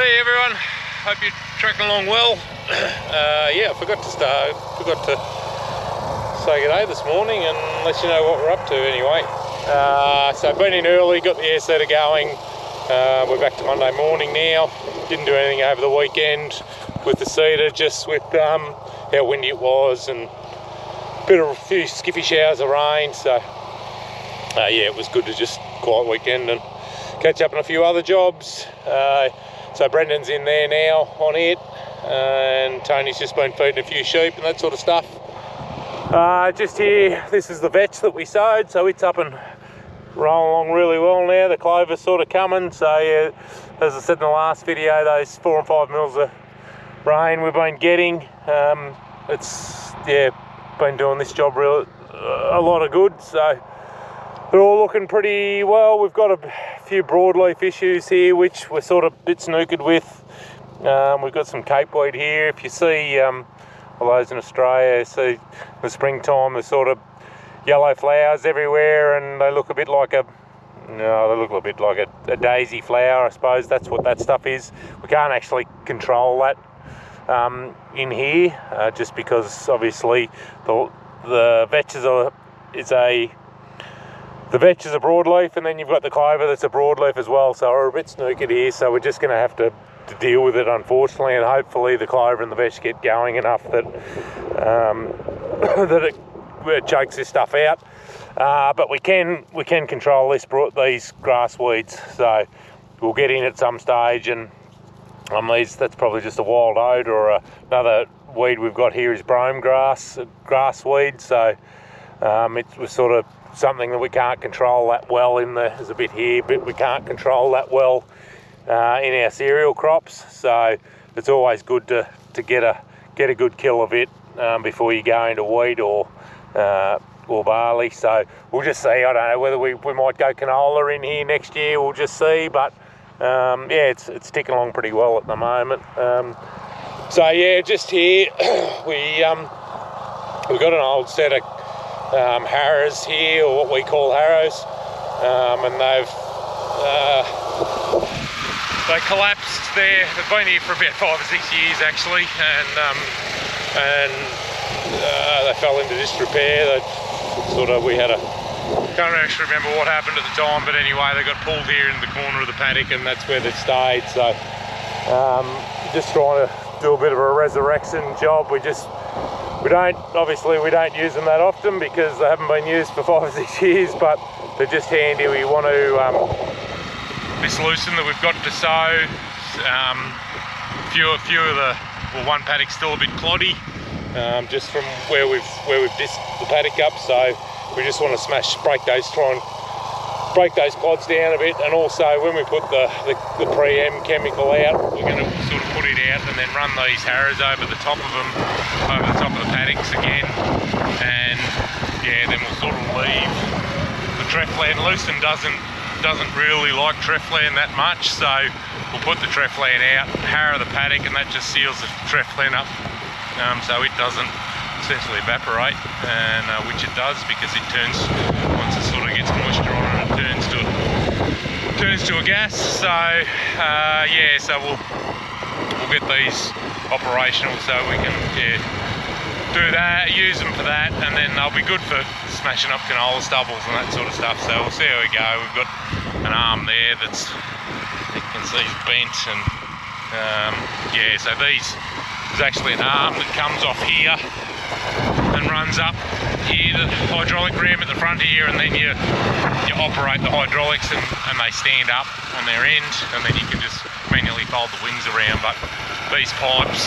Hey everyone, hope you're tracking along well. Yeah, I forgot to say good day this morning and let you know what we're up to anyway. So been in early, got the air seeder going. We're back to Monday morning now. Didn't do anything over the weekend with the seeder, just with how windy it was and a few skiffy showers of rain. So yeah, it was good to just quiet weekend and catch up on a few other jobs. So Brendan's in there now on it, and Tony's just been feeding a few sheep and that sort of stuff. Just here, this is the vetch that we sowed, so it's up and rolling along really well now. The clover's sort of coming, so yeah, as I said in the last video, those 4 and 5 mils of rain we've been getting, it's been doing this job really a lot of good. So they're all looking pretty well. We've got a few broadleaf issues here, which we're sort of a bit snookered with. We've got some capeweed here. If you see, all those in Australia, see the springtime, there's sort of yellow flowers everywhere, and they look a bit like a daisy flower, I suppose. That's what that stuff is. We can't actually control that in here, just because obviously the vetch is the vetch is a broadleaf, and then you've got the clover that's a broadleaf as well, so we're a bit snookered here, so we're just going to have to deal with it, unfortunately, and hopefully the clover and the vetch get going enough that it chokes this stuff out. But we can control these grass weeds, so we'll get in at some stage, and on these, that's probably just a wild oat, or another weed we've got here is brome grass weed, so it was sort of something that we can't control that well there's a bit here, but we can't control that well in our cereal crops, so it's always good to get a good kill of it before you go into wheat or barley. So we'll just see. I don't know whether we might go canola in here next year, we'll just see, but yeah, it's ticking along pretty well at the moment. So yeah, just here we've got an old set of harrows here, or what we call harrows, and they collapsed there. They've been here for about 5 or 6 years actually, and they fell into disrepair. Can't actually remember what happened at the time, but anyway, they got pulled here in the corner of the paddock, and that's where they stayed. So just trying to do a bit of a resurrection job. We don't use them that often because they haven't been used for 5 or 6 years, but they're just handy. We want to this lucerne that we've got to sow, one paddock's still a bit cloddy, just from where we've disked the paddock up, so we just want to try and break those clods down a bit. And also when we put the pre-em chemical out, we're going to sort of put it out and then run these harrows over the top of the paddocks again, and yeah, then we'll sort of leave the treflan. Lucerne doesn't really like treflan that much, so we'll put the treflan out, harrow the paddock, and that just seals the treflan up, so it doesn't essentially evaporate, and which it does, because it turns, once it sort of gets moisture on it, it turns to a gas. So yeah, so we'll get these operational so we can do that, use them for that, and then they'll be good for smashing up canola stubbles and that sort of stuff. So we'll see how we go. We've got an arm there that's, you can see, bent, and yeah, so there's actually an arm that comes off here and runs up here, the hydraulic ram at the front here, and then you operate the hydraulics and they stand up on their end, and then you can just manually fold the wings around. But these pipes,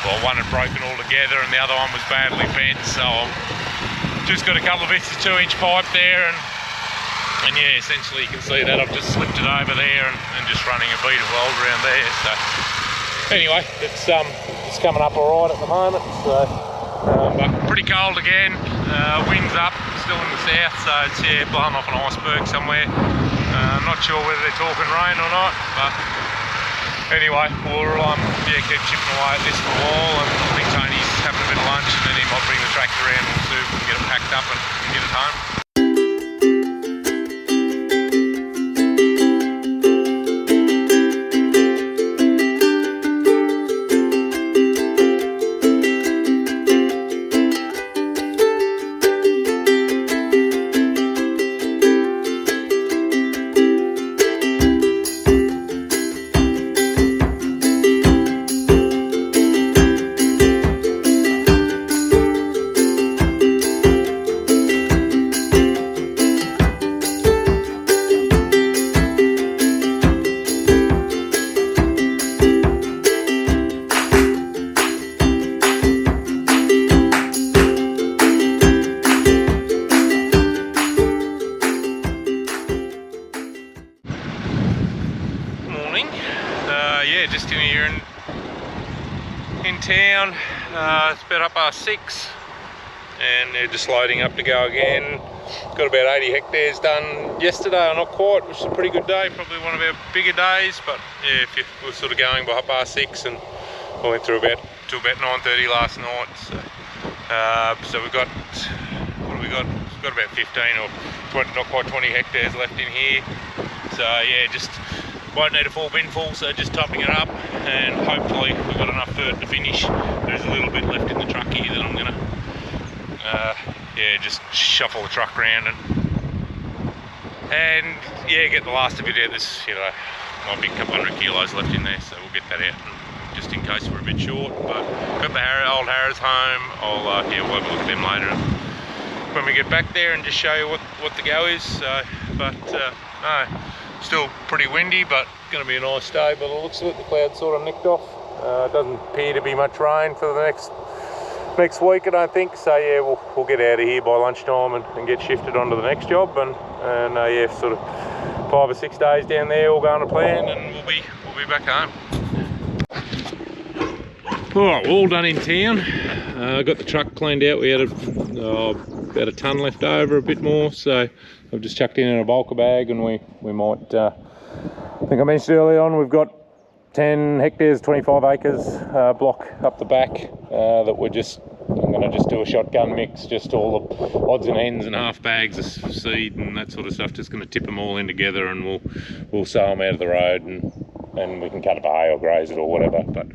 well, one had broken altogether and the other one was badly bent, so I've just got a couple of bits of 2-inch pipe there, and yeah, essentially you can see that I've just slipped it over there and just running a bead of weld around there. So anyway, it's coming up all right at the moment, so but pretty cold again. Wind's up, still in the south, so it's blowing off an iceberg somewhere. I'm not sure whether they're talking rain or not, but anyway, we'll keep chipping away at this for a while, and I think Tony's having a bit of lunch, and then he might bring the tractor around and we'll see if we can get it packed up and get it home. Yeah, just in here in town. It's about 6:30, and they're just loading up to go again. Got about 80 hectares done yesterday, or not quite, which is a pretty good day, probably one of our bigger days. But yeah, if you were sort of going by 6:30, and I went through till about 9:30 last night. So we've got, what have we got? We've got about 15 or 20, not quite 20 hectares left in here. So yeah, just won't need a full bin full, so just topping it up, and hopefully we've got enough for it to finish. There's a little bit left in the truck here that I'm gonna yeah, just shuffle the truck around and yeah, get the last of it out. There's, you know, might be a couple 100 kilos left in there, so we'll get that out just in case we're a bit short. But got the old harrows home. Yeah, we'll have a look at them later when we get back there and just show you what the go is. So, but no, still pretty windy, but going to be a nice day by the looks of it. The clouds sort of nicked off. Doesn't appear to be much rain for the next week, I don't think. So yeah, we'll get out of here by lunchtime and get shifted onto the next job, and yeah, sort of 5 or 6 days down there, all going to plan, and we'll be back home. Alright, all done in town. Got the truck cleaned out. We had about a tonne left over, a bit more, so I've just chucked in a bulker bag, and we might, I think I mentioned early on, we've got 10 hectares, 25 acres block up the back that I'm going to just do a shotgun mix, just all the odds and ends and half bags of seed and that sort of stuff. Just going to tip them all in together, and we'll sow them out of the road, and we can cut up a hay or graze it or whatever. But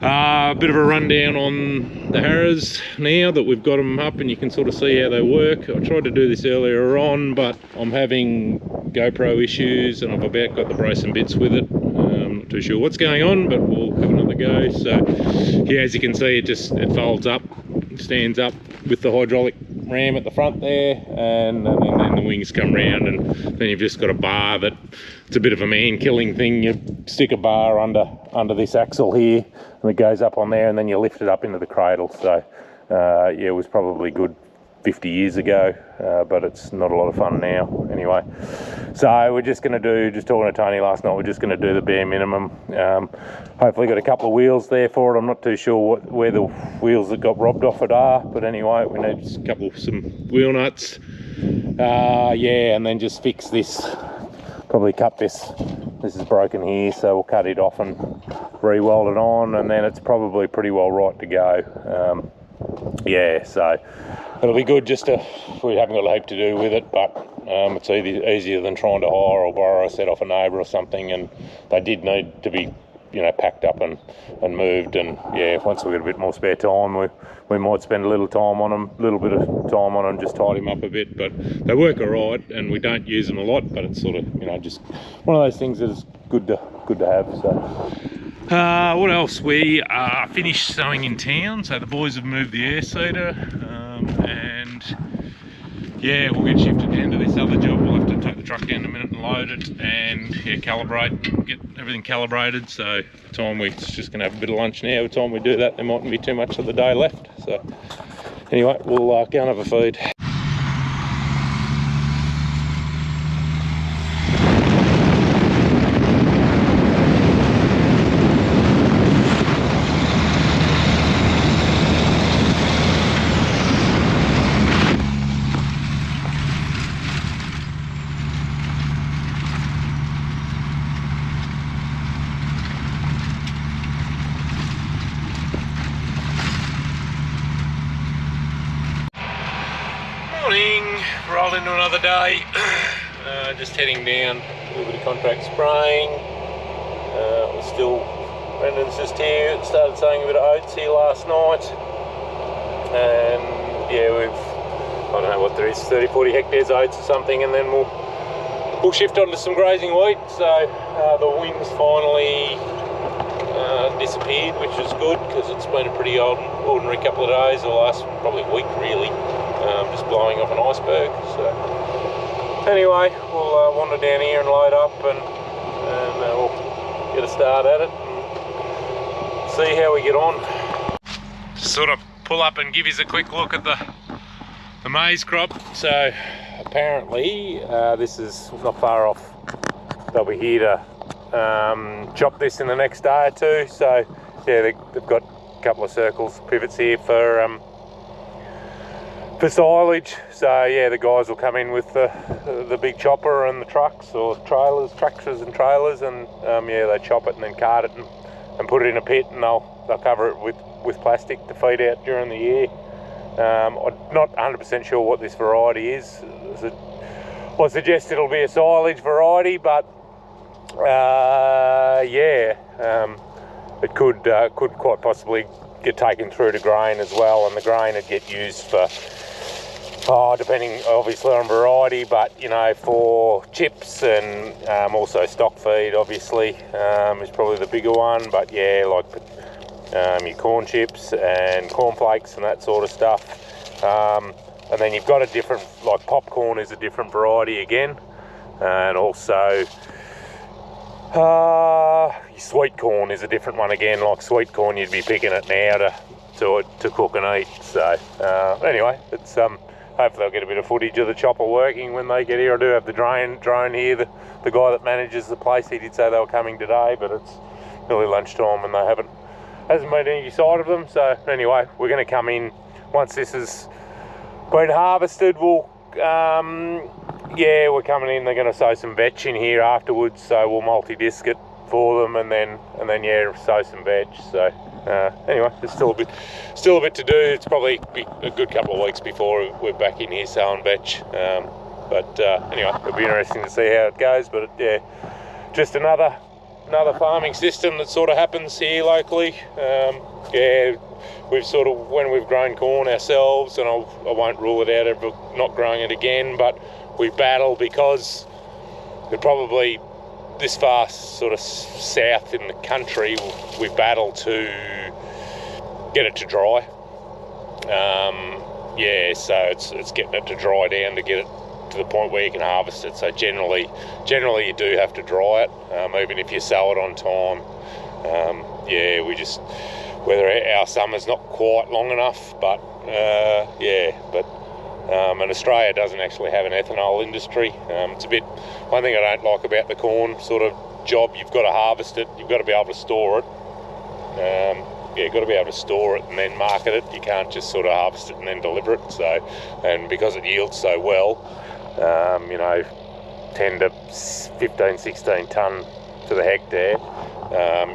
a bit of a rundown on the harrows now that we've got them up, and you can sort of see how they work. I tried to do this earlier on, but I'm having GoPro issues, and I've about got the brace and bits with it. I'm not too sure what's going on, but we'll have another go. So yeah, as you can see, it folds up, stands up with the hydraulic ram at the front there, and then the wings come round, and then you've just got a bar that it's a bit of a man-killing thing. You stick a bar under this axle here, and it goes up on there, and then you lift it up into the cradle. So yeah, it was probably good 50 years ago, but it's not a lot of fun now anyway. So we're just going to do, just talking to Tony last night, we're just going to do the bare minimum. Hopefully got a couple of wheels there for it. I'm not too sure where the wheels that got robbed off it are, but anyway, we need some wheel nuts. Yeah, and then just fix this, probably cut this. This is broken here, so we'll cut it off and re-weld it on, and then it's probably pretty well right to go. Yeah, so it'll be good. We haven't got a heap to do with it, but it's easier than trying to hire or borrow a set off a neighbour or something, and they did need to be, you know, packed up and moved. And yeah, once we get a bit more spare time, we might spend a little bit of time on them, just tidy them up a bit. But they work all right, and we don't use them a lot, but it's sort of, you know, just one of those things that is good to have. So what else? We finished sowing in town, so the boys have moved the air seeder, and yeah, we'll get shifted down to this other job. We'll have to take the truck down in a minute and load it, and yeah, calibrate, get everything calibrated. So the time we're just going to have a bit of lunch now. By the time we do that, there mightn't be too much of the day left. So anyway, we'll go and have a feed. Rolled into another day. Just heading down, a little bit of contract spraying. Brendan's just here, started sowing a bit of oats here last night, and yeah, I don't know what there is, 30-40 hectares oats or something, and then we'll shift onto some grazing wheat. So the wind's finally disappeared, which is good, because it's been a pretty ordinary couple of days, the last probably week really. Just blowing off an iceberg. So anyway, we'll wander down here and load up, and we'll get a start at it and see how we get on. Just sort of pull up and give you a quick look at the maize crop. So apparently this is not far off. They'll be here to chop this in the next day or two. So yeah, they've got a couple of circles, pivots here for silage. So yeah, the guys will come in with the big chopper and the trucks or trailers, tractors and trailers, and yeah, they chop it and then cart it and put it in a pit, and they'll cover it with plastic to feed out during the year. I'm not 100% sure what this variety is. I suggest it'll be a silage variety, but yeah, it could quite possibly get taken through to grain as well, and the grain would get used for, depending obviously on variety, but you know, for chips and also stock feed obviously is probably the bigger one. But yeah, like your corn chips and cornflakes and that sort of stuff. And then you've got a different, like popcorn is a different variety again, and also your sweet corn is a different one again. Like sweet corn, you'd be picking it now to cook and eat. So anyway, it's hopefully I'll get a bit of footage of the chopper working when they get here. I do have the drone here. The guy that manages the place, he did say they were coming today, but it's nearly lunchtime and hasn't been any sight of them. So anyway, we're going to come in once this has been harvested. Yeah, we're coming in. They're going to sow some vetch in here afterwards, so we'll multi-disc it for them, and then yeah, sow some veg. So anyway, there's still a bit to do. It's probably a good couple of weeks before we're back in here sowing veg. But anyway, it'll be interesting to see how it goes. But yeah, just another farming system that sort of happens here locally. Yeah, we've sort of, when we've grown corn ourselves, and I won't rule it out of not growing it again, but we battle because we're probably this far sort of south in the country, we battle to get it to dry. Yeah, so it's getting it to dry down to get it to the point where you can harvest it. So generally you do have to dry it, even if you sow it on time. Yeah, whether our summer's not quite long enough, but yeah, and Australia doesn't actually have an ethanol industry. It's a bit, one thing I don't like about the corn sort of job, you've got to harvest it, you've got to be able to store it. Yeah, you've got to be able to store it and then market it. You can't just sort of harvest it and then deliver it. So, and because it yields so well, you know, 10 to 15, 16 tonne to the hectare,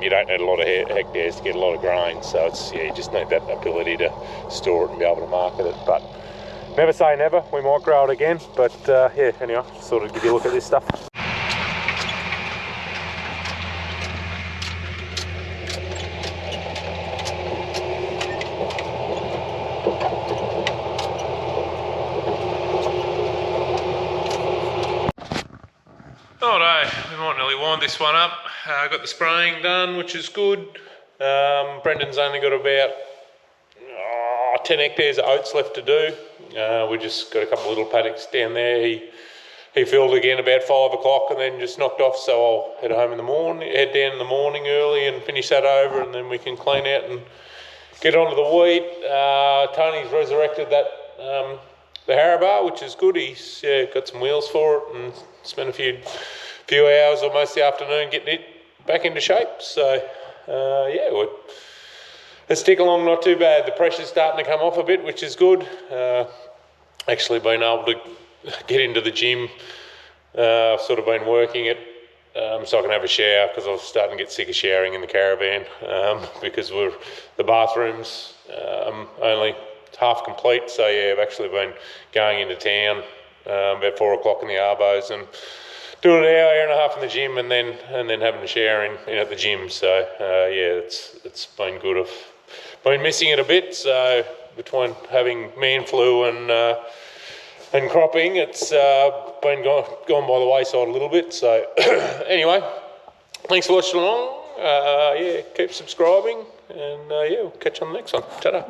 you don't need a lot of hectares to get a lot of grain. So you just need that ability to store it and be able to market it. But never say never, we might grow it again. But yeah, anyway, sort of give you a look at this stuff. Righto, we might nearly wind this one up. I got the spraying done, which is good. Brendan's only got about 10 hectares of oats left to do. We just got a couple of little paddocks down there. He filled again about 5 o'clock and then just knocked off, so I'll head down in the morning early and finish that over, and then we can clean out and get onto the wheat. Tony's resurrected that the harrow, which is good. He's got some wheels for it and spent a few hours almost the afternoon getting it back into shape. So yeah, it's ticking along not too bad. The pressure's starting to come off a bit, which is good. Actually been able to get into the gym. I've sort of been working it so I can have a shower, because I was starting to get sick of showering in the caravan, because the bathroom's only half complete. So yeah, I've actually been going into town about 4 o'clock in the arbos and doing an hour and a half in the gym, and then having a shower in at the gym. So yeah, it's been good. I've been missing it a bit. So between having man flu and cropping, it's been gone by the wayside a little bit. So anyway, thanks for watching along. Yeah, keep subscribing, and yeah, we'll catch you on the next one. Ta-da.